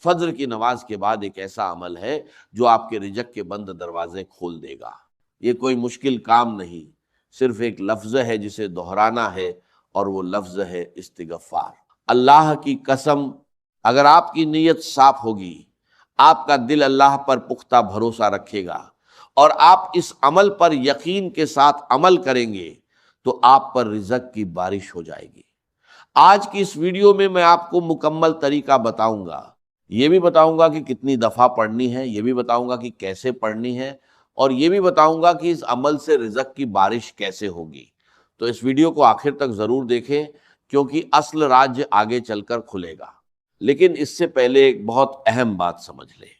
فجر کی نماز کے بعد ایک ایسا عمل ہے جو آپ کے رزق کے بند دروازے کھول دے گا۔ یہ کوئی مشکل کام نہیں، صرف ایک لفظ ہے جسے دہرانا ہے، اور وہ لفظ ہے استغفار۔ اللہ کی قسم، اگر آپ کی نیت صاف ہوگی، آپ کا دل اللہ پر پختہ بھروسہ رکھے گا، اور آپ اس عمل پر یقین کے ساتھ عمل کریں گے، تو آپ پر رزق کی بارش ہو جائے گی۔ آج کی اس ویڈیو میں آپ کو مکمل طریقہ بتاؤں گا، یہ بھی بتاؤں گا کہ کتنی دفعہ پڑھنی ہے، یہ بھی بتاؤں گا کہ کیسے پڑھنی ہے، اور یہ بھی بتاؤں گا کہ اس عمل سے رزق کی بارش کیسے ہوگی۔ تو اس ویڈیو کو آخر تک ضرور دیکھیں، کیونکہ اصل راز آگے چل کر کھلے گا۔ لیکن اس سے پہلے ایک بہت اہم بات سمجھ لیں۔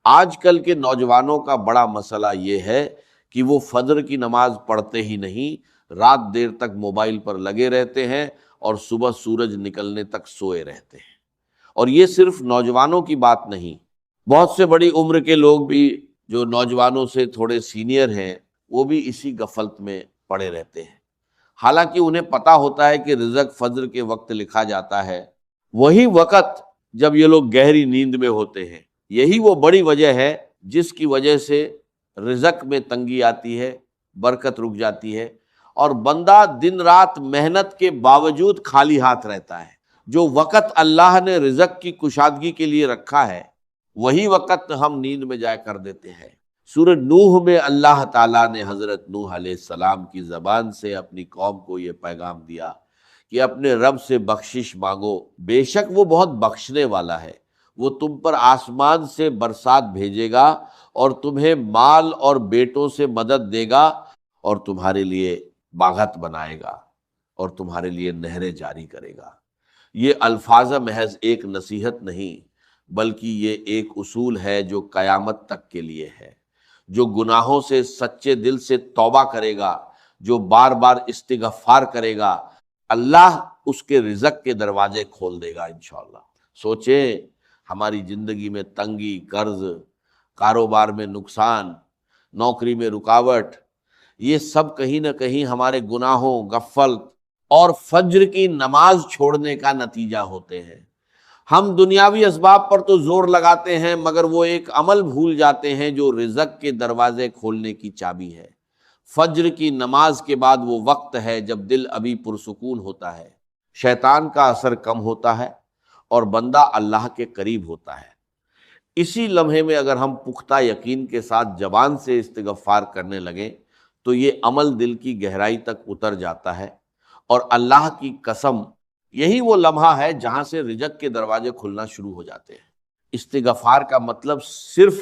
آج کل کے نوجوانوں کا بڑا مسئلہ یہ ہے کہ وہ فجر کی نماز پڑھتے ہی نہیں، رات دیر تک موبائل پر لگے رہتے ہیں اور صبح سورج نکلنے تک سوئے رہتے ہیں۔ اور یہ صرف نوجوانوں کی بات نہیں، بہت سے بڑی عمر کے لوگ بھی جو نوجوانوں سے تھوڑے سینئر ہیں، وہ بھی اسی غفلت میں پڑے رہتے ہیں۔ حالانکہ انہیں پتا ہوتا ہے کہ رزق فجر کے وقت لکھا جاتا ہے، وہی وقت جب یہ لوگ گہری نیند میں ہوتے ہیں۔ یہی وہ بڑی وجہ ہے جس کی وجہ سے رزق میں تنگی آتی ہے، برکت رک جاتی ہے، اور بندہ دن رات محنت کے باوجود خالی ہاتھ رہتا ہے۔ جو وقت اللہ نے رزق کی کشادگی کے لیے رکھا ہے، وہی وقت ہم نیند میں جائے کر دیتے ہیں۔ سورہ نوح میں اللہ تعالیٰ نے حضرت نوح علیہ السلام کی زبان سے اپنی قوم کو یہ پیغام دیا کہ اپنے رب سے بخشش مانگو، بے شک وہ بہت بخشنے والا ہے۔ وہ تم پر آسمان سے برسات بھیجے گا، اور تمہیں مال اور بیٹوں سے مدد دے گا، اور تمہارے لیے باغات بنائے گا، اور تمہارے لیے نہریں جاری کرے گا۔ یہ الفاظ محض ایک نصیحت نہیں، بلکہ یہ ایک اصول ہے جو قیامت تک کے لیے ہے۔ جو گناہوں سے سچے دل سے توبہ کرے گا، جو بار بار استغفار کرے گا، اللہ اس کے رزق کے دروازے کھول دے گا انشاءاللہ۔ سوچیں، ہماری زندگی میں تنگی، قرض، کاروبار میں نقصان، نوکری میں رکاوٹ، یہ سب کہیں نہ کہیں ہمارے گناہوں، غفلت اور فجر کی نماز چھوڑنے کا نتیجہ ہوتے ہیں۔ ہم دنیاوی اسباب پر تو زور لگاتے ہیں، مگر وہ ایک عمل بھول جاتے ہیں جو رزق کے دروازے کھولنے کی چابی ہے۔ فجر کی نماز کے بعد وہ وقت ہے جب دل ابھی پرسکون ہوتا ہے، شیطان کا اثر کم ہوتا ہے، اور بندہ اللہ کے قریب ہوتا ہے۔ اسی لمحے میں اگر ہم پختہ یقین کے ساتھ زبان سے استغفار کرنے لگیں تو یہ عمل دل کی گہرائی تک اتر جاتا ہے، اور اللہ کی قسم یہی وہ لمحہ ہے جہاں سے رزق کے دروازے کھلنا شروع ہو جاتے ہیں۔ استغفار کا مطلب صرف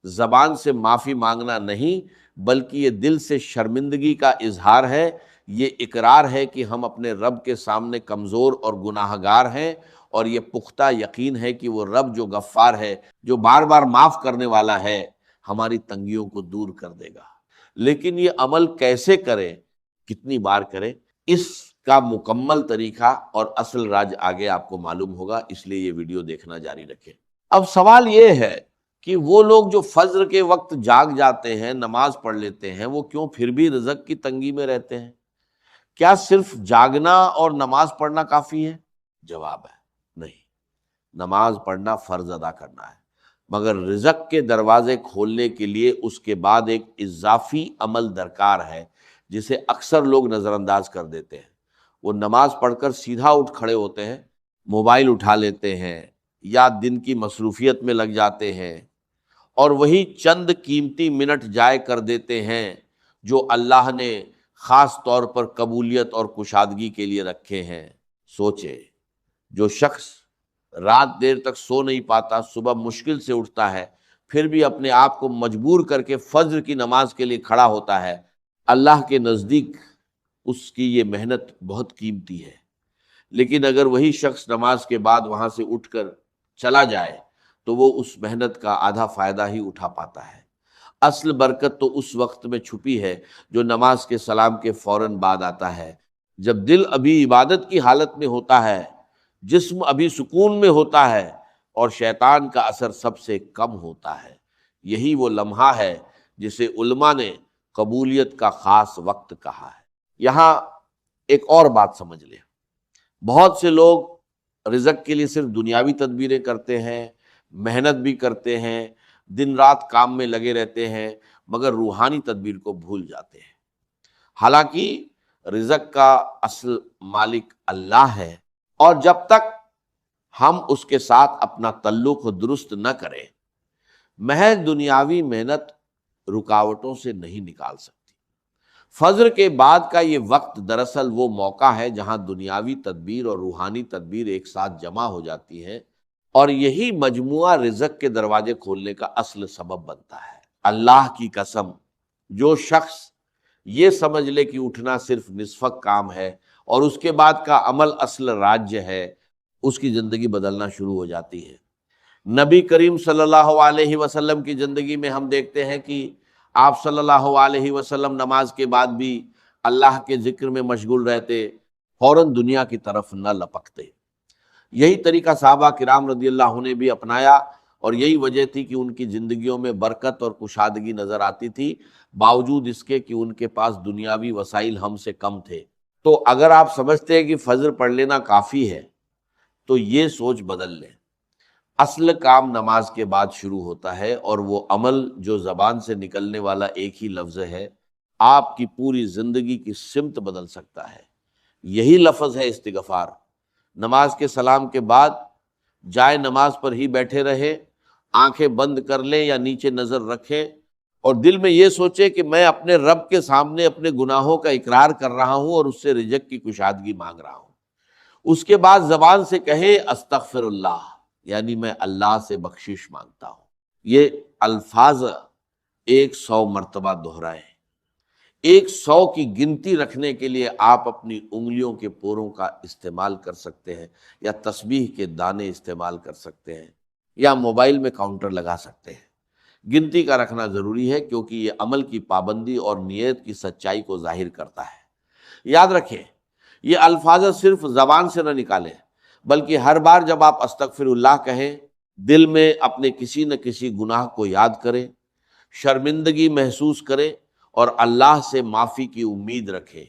زبان سے معافی مانگنا نہیں، بلکہ یہ دل سے شرمندگی کا اظہار ہے، یہ اقرار ہے کہ ہم اپنے رب کے سامنے کمزور اور گناہ گار ہیں، اور یہ پختہ یقین ہے کہ وہ رب جو غفار ہے، جو بار بار معاف کرنے والا ہے، ہماری تنگیوں کو دور کر دے گا۔ لیکن یہ عمل کیسے کریں، کتنی بار کریں، اس کا مکمل طریقہ اور اصل راز آگے آپ کو معلوم ہوگا، اس لیے یہ ویڈیو دیکھنا جاری رکھیں۔ اب سوال یہ ہے کہ وہ لوگ جو فجر کے وقت جاگ جاتے ہیں، نماز پڑھ لیتے ہیں، وہ کیوں پھر بھی رزق کی تنگی میں رہتے ہیں؟ کیا صرف جاگنا اور نماز پڑھنا کافی ہے؟ جواب ہے نہیں۔ نماز پڑھنا فرض ادا کرنا ہے، مگر رزق کے دروازے کھولنے کے لیے اس کے بعد ایک اضافی عمل درکار ہے جسے اکثر لوگ نظر انداز کر دیتے ہیں۔ وہ نماز پڑھ کر سیدھا اٹھ کھڑے ہوتے ہیں، موبائل اٹھا لیتے ہیں، یا دن کی مصروفیت میں لگ جاتے ہیں، اور وہی چند قیمتی منٹ ضائع کر دیتے ہیں جو اللہ نے خاص طور پر قبولیت اور کشادگی کے لیے رکھے ہیں۔ سوچے، جو شخص رات دیر تک سو نہیں پاتا، صبح مشکل سے اٹھتا ہے، پھر بھی اپنے آپ کو مجبور کر کے فجر کی نماز کے لیے کھڑا ہوتا ہے، اللہ کے نزدیک اس کی یہ محنت بہت قیمتی ہے۔ لیکن اگر وہی شخص نماز کے بعد وہاں سے اٹھ کر چلا جائے تو وہ اس محنت کا آدھا فائدہ ہی اٹھا پاتا ہے۔ اصل برکت تو اس وقت میں چھپی ہے جو نماز کے سلام کے فوراً بعد آتا ہے، جب دل ابھی عبادت کی حالت میں ہوتا ہے، جسم ابھی سکون میں ہوتا ہے، اور شیطان کا اثر سب سے کم ہوتا ہے۔ یہی وہ لمحہ ہے جسے علماء نے قبولیت کا خاص وقت کہا ہے۔ یہاں ایک اور بات سمجھ لیں، بہت سے لوگ رزق کے لیے صرف دنیاوی تدبیریں کرتے ہیں، محنت بھی کرتے ہیں، دن رات کام میں لگے رہتے ہیں، مگر روحانی تدبیر کو بھول جاتے ہیں۔ حالانکہ رزق کا اصل مالک اللہ ہے، اور جب تک ہم اس کے ساتھ اپنا تعلق درست نہ کریں، محض دنیاوی محنت رکاوٹوں سے نہیں نکال سکتی۔ فجر کے بعد کا یہ وقت دراصل وہ موقع ہے جہاں دنیاوی تدبیر اور روحانی تدبیر ایک ساتھ جمع ہو جاتی ہیں، اور یہی مجموعہ رزق کے دروازے کھولنے کا اصل سبب بنتا ہے۔ اللہ کی قسم، جو شخص یہ سمجھ لے کہ اٹھنا صرف نصف کام ہے اور اس کے بعد کا عمل اصل راج ہے، اس کی زندگی بدلنا شروع ہو جاتی ہے۔ نبی کریم صلی اللہ علیہ وسلم کی زندگی میں ہم دیکھتے ہیں کہ آپ صلی اللہ علیہ وسلم نماز کے بعد بھی اللہ کے ذکر میں مشغول رہتے، فوراً دنیا کی طرف نہ لپکتے۔ یہی طریقہ صحابہ کرام رضی اللہ عنہ نے بھی اپنایا، اور یہی وجہ تھی کہ ان کی زندگیوں میں برکت اور کشادگی نظر آتی تھی، باوجود اس کے کہ ان کے پاس دنیاوی وسائل ہم سے کم تھے۔ تو اگر آپ سمجھتے ہیں کہ فجر پڑھ لینا کافی ہے تو یہ سوچ بدل لیں۔ اصل کام نماز کے بعد شروع ہوتا ہے، اور وہ عمل جو زبان سے نکلنے والا ایک ہی لفظ ہے، آپ کی پوری زندگی کی سمت بدل سکتا ہے۔ یہی لفظ ہے استغفار۔ نماز کے سلام کے بعد جائے نماز پر ہی بیٹھے رہے، آنکھیں بند کر لیں یا نیچے نظر رکھیں، اور دل میں یہ سوچے کہ میں اپنے رب کے سامنے اپنے گناہوں کا اقرار کر رہا ہوں اور اس سے رزق کی کشادگی مانگ رہا ہوں۔ اس کے بعد زبان سے کہے استغفر اللہ، یعنی میں اللہ سے بخشش مانگتا ہوں۔ یہ الفاظ 100 مرتبہ دہرائیں۔ 100 کی گنتی رکھنے کے لیے آپ اپنی انگلیوں کے پوروں کا استعمال کر سکتے ہیں، یا تسبیح کے دانے استعمال کر سکتے ہیں، یا موبائل میں کاؤنٹر لگا سکتے ہیں۔ گنتی کا رکھنا ضروری ہے، کیونکہ یہ عمل کی پابندی اور نیت کی سچائی کو ظاہر کرتا ہے۔ یاد رکھیں، یہ الفاظ صرف زبان سے نہ نکالیں، بلکہ ہر بار جب آپ استغفر اللہ کہیں، دل میں اپنے کسی نہ کسی گناہ کو یاد کریں، شرمندگی محسوس کریں، اور اللہ سے معافی کی امید رکھیں۔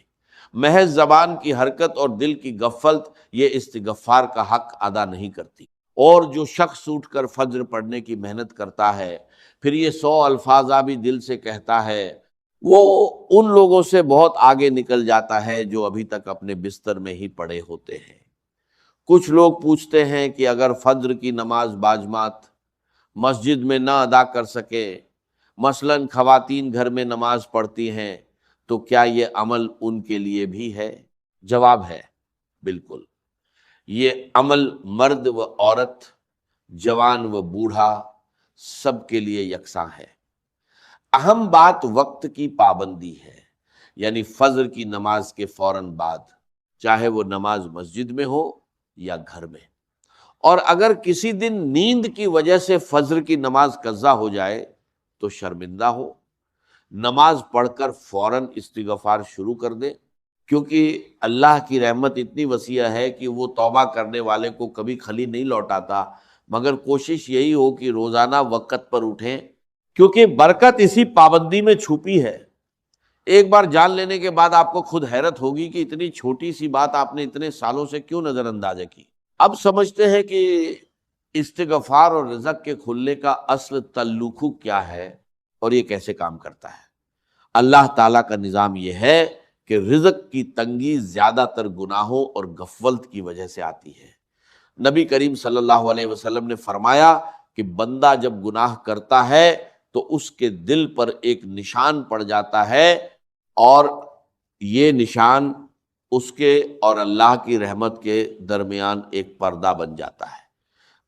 محض زبان کی حرکت اور دل کی غفلت یہ استغفار کا حق ادا نہیں کرتی۔ اور جو شخص اٹھ کر فجر پڑھنے کی محنت کرتا ہے، پھر یہ 100 الفاظ بھی دل سے کہتا ہے، وہ ان لوگوں سے بہت آگے نکل جاتا ہے جو ابھی تک اپنے بستر میں ہی پڑے ہوتے ہیں۔ کچھ لوگ پوچھتے ہیں کہ اگر فجر کی نماز باجماعت مسجد میں نہ ادا کر سکے، مثلاً خواتین گھر میں نماز پڑھتی ہیں، تو کیا یہ عمل ان کے لیے بھی ہے؟ جواب ہے بالکل۔ یہ عمل مرد و عورت، جوان و بوڑھا، سب کے لیے یکساں ہے۔ اہم بات وقت کی پابندی ہے، یعنی فجر کی نماز کے فوراً بعد، چاہے وہ نماز مسجد میں ہو یا گھر میں۔ اور اگر کسی دن نیند کی وجہ سے فجر کی نماز قضا ہو جائے تو شرمندہ ہو، نماز پڑھ کر فوراً استغفار شروع کر دے، کیونکہ اللہ کی رحمت اتنی وسیع ہے کہ وہ توبہ کرنے والے کو کبھی خالی نہیں لوٹاتا، مگر کوشش یہی ہو کہ روزانہ وقت پر اٹھیں، کیونکہ برکت اسی پابندی میں چھپی ہے۔ ایک بار جان لینے کے بعد آپ کو خود حیرت ہوگی کہ اتنی چھوٹی سی بات آپ نے اتنے سالوں سے کیوں نظر انداز کی۔ اب سمجھتے ہیں کہ استغفار اور رزق کے کھلنے کا اصل تعلق کیا ہے اور یہ کیسے کام کرتا ہے۔ اللہ تعالیٰ کا نظام یہ ہے کہ رزق کی تنگی زیادہ تر گناہوں اور غفلت کی وجہ سے آتی ہے۔ نبی کریم صلی اللہ علیہ وسلم نے فرمایا کہ بندہ جب گناہ کرتا ہے تو اس کے دل پر ایک نشان پڑ جاتا ہے، اور یہ نشان اس کے اور اللہ کی رحمت کے درمیان ایک پردہ بن جاتا ہے۔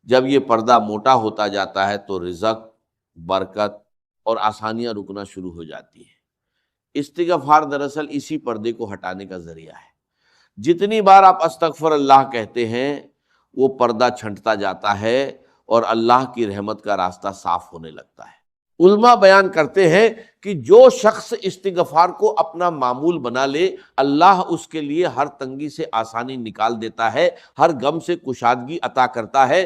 جب یہ پردہ موٹا ہوتا جاتا ہے تو رزق، برکت اور آسانیاں رکنا شروع ہو جاتی ہیں۔ استغفار دراصل اسی پردے کو ہٹانے کا ذریعہ ہے۔ جتنی بار آپ استغفر اللہ کہتے ہیں، وہ پردہ چھنٹتا جاتا ہے اور اللہ کی رحمت کا راستہ صاف ہونے لگتا ہے۔ علماء بیان کرتے ہیں کہ جو شخص استغفار کو اپنا معمول بنا لے، اللہ اس کے لیے ہر تنگی سے آسانی نکال دیتا ہے، ہر غم سے کشادگی عطا کرتا ہے،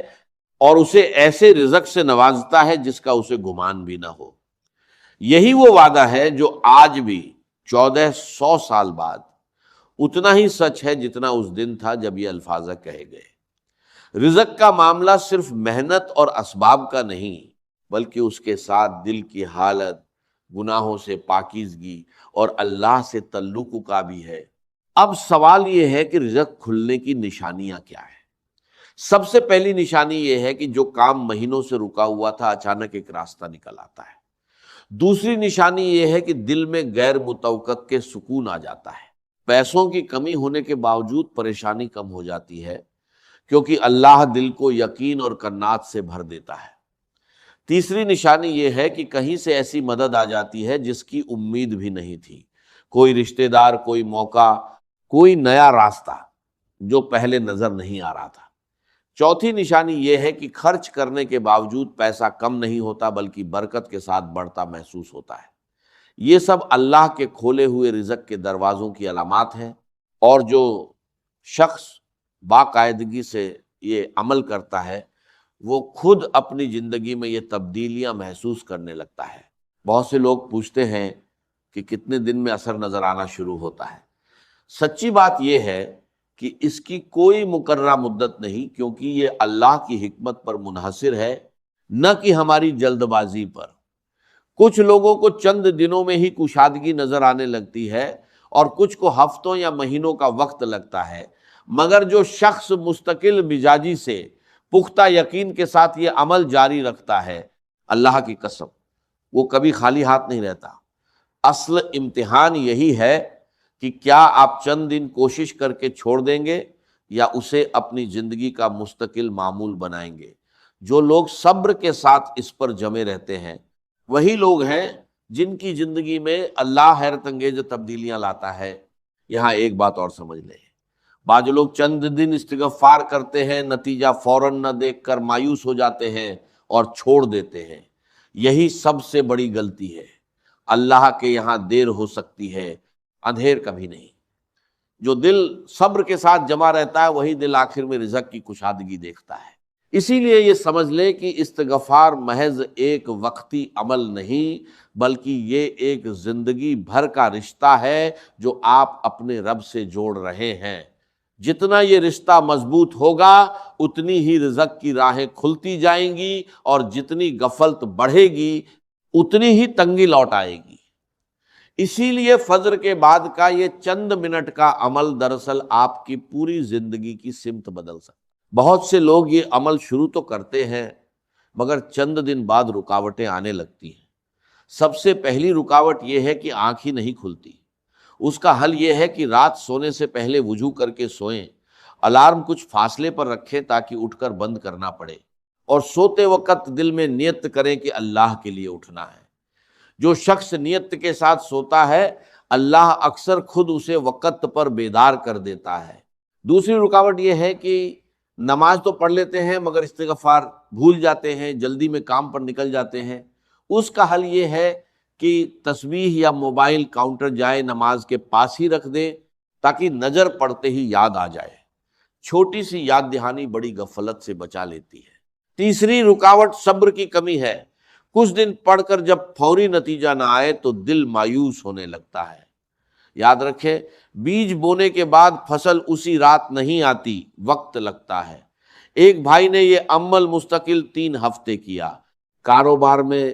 اور اسے ایسے رزق سے نوازتا ہے جس کا اسے گمان بھی نہ ہو۔ یہی وہ وعدہ ہے جو آج بھی 1400 سال بعد اتنا ہی سچ ہے جتنا اس دن تھا جب یہ الفاظ کہے گئے۔ رزق کا معاملہ صرف محنت اور اسباب کا نہیں، بلکہ اس کے ساتھ دل کی حالت، گناہوں سے پاکیزگی اور اللہ سے تعلق کا بھی ہے۔ اب سوال یہ ہے کہ رزق کھلنے کی نشانیاں کیا ہیں؟ سب سے پہلی نشانی یہ ہے کہ جو کام مہینوں سے رکا ہوا تھا اچانک ایک راستہ نکل آتا ہے۔ دوسری نشانی یہ ہے کہ دل میں غیر متوقع کے سکون آ جاتا ہے۔ پیسوں کی کمی ہونے کے باوجود پریشانی کم ہو جاتی ہے، کیونکہ اللہ دل کو یقین اور قناعت سے بھر دیتا ہے۔ تیسری نشانی یہ ہے کہ کہیں سے ایسی مدد آ جاتی ہے جس کی امید بھی نہیں تھی، کوئی رشتہ دار، کوئی موقع، کوئی نیا راستہ جو پہلے نظر نہیں آ رہا تھا۔ چوتھی نشانی یہ ہے کہ خرچ کرنے کے باوجود پیسہ کم نہیں ہوتا بلکہ برکت کے ساتھ بڑھتا محسوس ہوتا ہے۔ یہ سب اللہ کے کھولے ہوئے رزق کے دروازوں کی علامات ہیں، اور جو شخص باقاعدگی سے یہ عمل کرتا ہے وہ خود اپنی زندگی میں یہ تبدیلیاں محسوس کرنے لگتا ہے۔ بہت سے لوگ پوچھتے ہیں کہ کتنے دن میں اثر نظر آنا شروع ہوتا ہے۔ سچی بات یہ ہے کہ اس کی کوئی مقررہ مدت نہیں، کیونکہ یہ اللہ کی حکمت پر منحصر ہے، نہ کہ ہماری جلد بازی پر۔ کچھ لوگوں کو چند دنوں میں ہی کشادگی نظر آنے لگتی ہے اور کچھ کو ہفتوں یا مہینوں کا وقت لگتا ہے، مگر جو شخص مستقل مزاجی سے پختہ یقین کے ساتھ یہ عمل جاری رکھتا ہے، اللہ کی قسم وہ کبھی خالی ہاتھ نہیں رہتا۔ اصل امتحان یہی ہے کہ کیا آپ چند دن کوشش کر کے چھوڑ دیں گے یا اسے اپنی زندگی کا مستقل معمول بنائیں گے۔ جو لوگ صبر کے ساتھ اس پر جمے رہتے ہیں وہی لوگ ہیں جن کی زندگی میں اللہ حیرت انگیز تبدیلیاں لاتا ہے۔ یہاں ایک بات اور سمجھ لیں، بعض لوگ چند دن استغفار کرتے ہیں، نتیجہ فوراً نہ دیکھ کر مایوس ہو جاتے ہیں اور چھوڑ دیتے ہیں۔ یہی سب سے بڑی غلطی ہے۔ اللہ کے یہاں دیر ہو سکتی ہے، اندھیر کبھی نہیں۔ جو دل صبر کے ساتھ جمع رہتا ہے وہی دل آخر میں رزق کی کشادگی دیکھتا ہے۔ اسی لیے یہ سمجھ لیں کہ استغفار محض ایک وقتی عمل نہیں، بلکہ یہ ایک زندگی بھر کا رشتہ ہے جو آپ اپنے رب سے جوڑ رہے ہیں۔ جتنا یہ رشتہ مضبوط ہوگا اتنی ہی رزق کی راہیں کھلتی جائیں گی، اور جتنی غفلت بڑھے گی اتنی ہی تنگی لوٹ آئے گی۔ اسی لیے فجر کے بعد کا یہ چند منٹ کا عمل دراصل آپ کی پوری زندگی کی سمت بدل سکتا ہے۔ بہت سے لوگ یہ عمل شروع تو کرتے ہیں مگر چند دن بعد رکاوٹیں آنے لگتی ہیں۔ سب سے پہلی رکاوٹ یہ ہے کہ آنکھ ہی نہیں کھلتی۔ اس کا حل یہ ہے کہ رات سونے سے پہلے وضو کر کے سوئیں، الارم کچھ فاصلے پر رکھیں تاکہ اٹھ کر بند کرنا پڑے، اور سوتے وقت دل میں نیت کریں کہ اللہ کے لیے اٹھنا ہے۔ جو شخص نیت کے ساتھ سوتا ہے اللہ اکثر خود اسے وقت پر بیدار کر دیتا ہے۔ دوسری رکاوٹ یہ ہے کہ نماز تو پڑھ لیتے ہیں مگر استغفار بھول جاتے ہیں، جلدی میں کام پر نکل جاتے ہیں۔ اس کا حل یہ ہے کہ تسبیح یا موبائل کاؤنٹر جائے نماز کے پاس ہی رکھ دیں تاکہ نظر پڑتے ہی یاد آ جائے۔ چھوٹی سی یاد دہانی بڑی غفلت سے بچا لیتی ہے۔ تیسری رکاوٹ صبر کی کمی ہے۔ کچھ دن پڑھ کر جب فوری نتیجہ نہ آئے تو دل مایوس ہونے لگتا ہے۔ یاد رکھیں، بیج بونے کے بعد فصل اسی رات نہیں آتی، وقت لگتا ہے۔ ایک بھائی نے یہ عمل مستقل 3 ہفتے کیا۔ کاروبار میں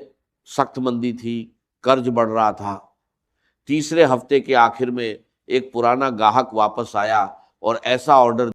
سخت مندی تھی، قرض بڑھ رہا تھا۔ تیسرے ہفتے کے آخر میں ایک پرانا گاہک واپس آیا اور ایسا آرڈر